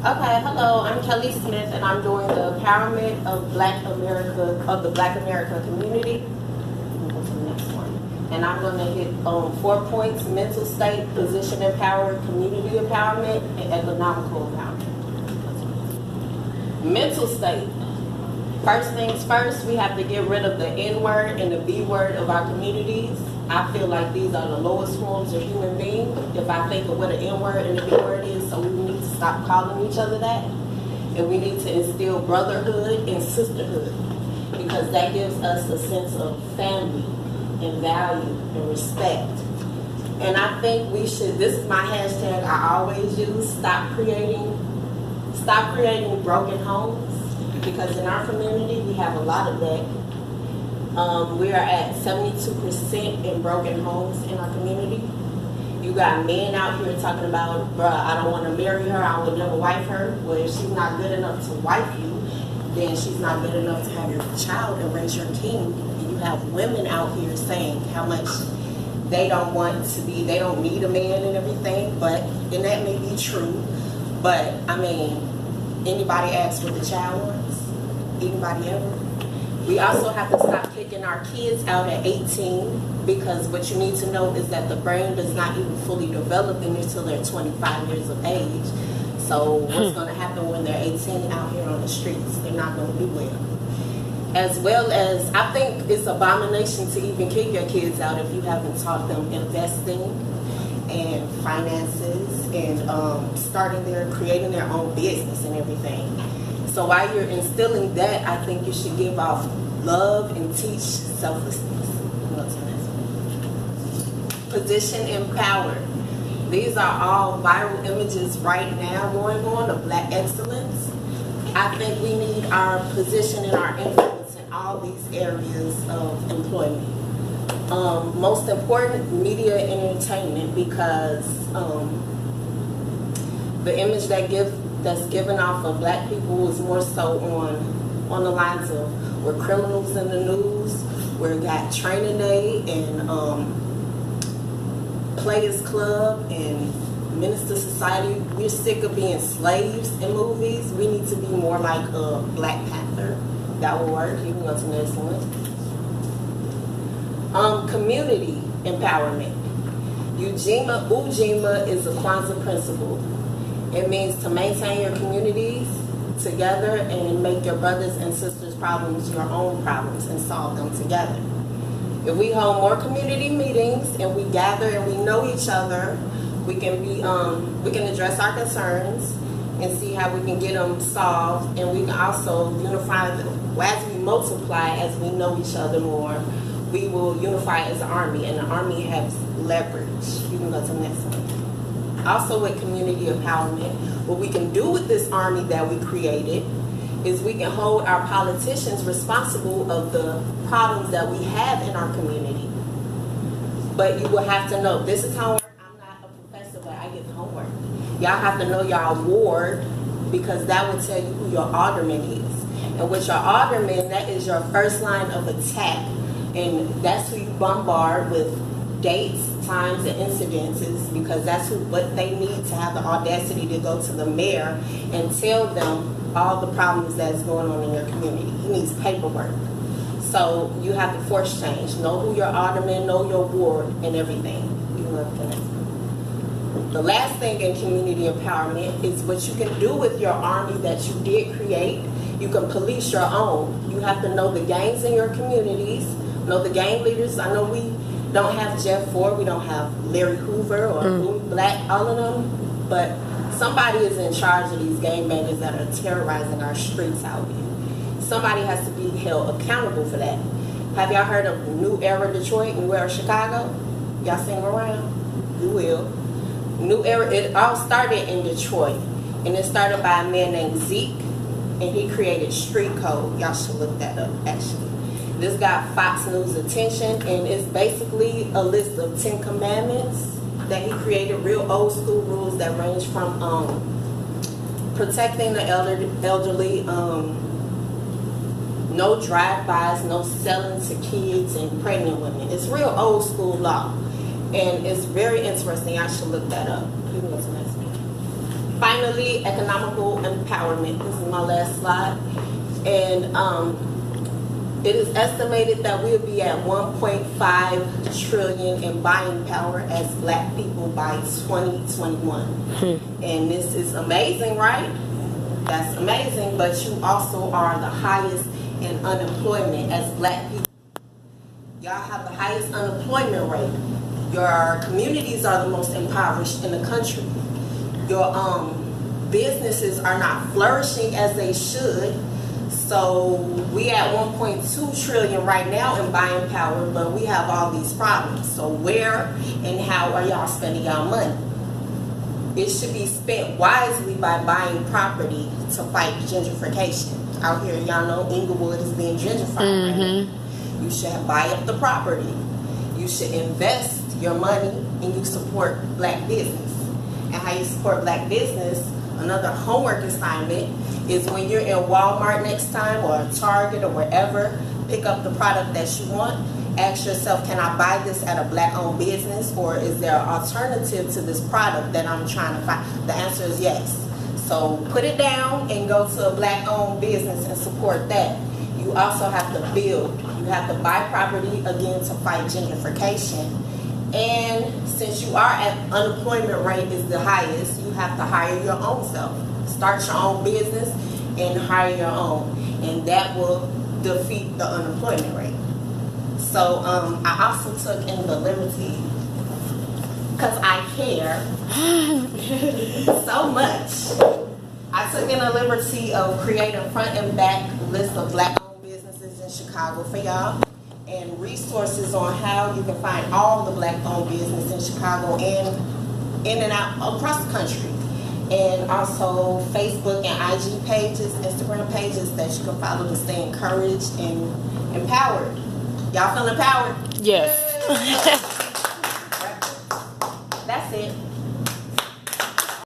Okay, hello, I'm Kelly Smith and I'm doing the empowerment of the Black America community. We'll go to the next one. And I'm going to hit 4 points: mental state, position empowered, community empowerment, and economical empowerment. Mental state. First things first, we have to get rid of the N word and the B word of our communities. I feel like these are the lowest forms of human being. If I think of what an N word and a B word is, so we need to stop calling each other that. And we need to instill brotherhood and sisterhood, because that gives us a sense of family and value and respect. And I think we should, this is my hashtag I always use, stop creating broken homes, because in our community we have a lot of that. We are at 72% in broken homes in our community. You got men out here talking about, bruh, I don't want to marry her, I would never wife her. Well, if she's not good enough to wife you, then she's not good enough to have your child and raise your king. And you have women out here saying how much they don't need a man and everything, and that may be true, but I mean, anybody asks what the child wants? Anybody ever? We also have to stop kicking our kids out at 18, because what you need to know is that the brain does not even fully develop until they're 25 years of age. So what's going to happen when they're 18 out here on the streets? They're not going to do well. As well as, I think it's abomination to even kick your kids out if you haven't taught them investing and finances and creating their own business and everything. So while you're instilling that, I think you should give off love and teach selflessness. Position empowered. These are all viral images right now going on of Black excellence. I think we need our position and our influence in all these areas of employment. Most important, media and entertainment, because the image that's given off of Black people is more so on the lines of we're criminals in the news, we got training day and Players Club and Minister Society. We're sick of being slaves in movies. We need to be more like a Black Panther. That will work. You can go to the next one. Community empowerment. Ujima is a Kwanzaa principle. It means to maintain your communities together and make your brothers and sisters' problems your own problems and solve them together. If we hold more community meetings and we gather and we know each other, we can address our concerns and see how we can get them solved, and we can also unify as we multiply, as we know each other more. We will unify as an army, and the army has leverage. You can go to the next one. Also with community empowerment, what we can do with this army that we created is we can hold our politicians responsible of the problems that we have in our community. But you will have to know, this is homework. I'm not a professor, but I give homework. Y'all have to know y'all ward, because that will tell you who your alderman is. And with your alderman, that is your first line of attack. And that's who you bombard with dates, times, and incidences, because that's what they need to have the audacity to go to the mayor and tell them all the problems that's going on in your community. He needs paperwork. So you have to force change. Know who your alderman, know your ward, and everything. You love the next one. The last thing in community empowerment is what you can do with your army that you did create. You can police your own. You have to know the gangs in your communities, know the gang leaders. I know we don't have Jeff Ford, we don't have Larry Hoover or Louis Black, all of them, but somebody is in charge of these gangbangers that are terrorizing our streets out here. Somebody has to be held accountable for that. Have y'all heard of New Era Detroit, New Era Chicago? Y'all sing around? You will. New Era, it all started in Detroit, and it started by a man named Zeke, and he created street code. Y'all should look that up, actually. This got Fox News attention, and it's basically a list of 10 commandments that he created, real old school rules that range from protecting the elderly, no drive-bys, no selling to kids and pregnant women. It's real old school law, and it's very interesting. I should look that up. You can go to the next one. Finally, economical empowerment. This is my last slide. And it is estimated that we'll be at 1.5 trillion in buying power as black people by 2021. And this is amazing, right? That's amazing, but you also are the highest in unemployment as black people. Y'all have the highest unemployment rate. Your communities are the most impoverished in the country. Your businesses are not flourishing as they should. So we at 1.2 trillion right now in buying power, but we have all these problems. So where and how are y'all spending y'all money? It should be spent wisely by buying property to fight gentrification. Out here, y'all know Inglewood is being gentrified right now. You should buy up the property. You should invest your money and you support black business. And how you support black business, another homework assignment is when you're in Walmart next time or Target or wherever, pick up the product that you want. Ask yourself, can I buy this at a black-owned business, or is there an alternative to this product that I'm trying to find? The answer is yes. So put it down and go to a black-owned business and support that. You also have to build. You have to buy property, again, to fight gentrification. And since you are at unemployment rate is the highest, you have to hire your own self. Start your own business and hire your own. And that will defeat the unemployment rate. So I also took in the liberty, because I care so much, I took in the liberty of creating front and back list of black-owned businesses in Chicago for y'all, and resources on how you can find all the black-owned business in Chicago and in and out across the country. And also Facebook and IG pages, Instagram pages that you can follow to stay encouraged and empowered. Y'all feel empowered? Yes.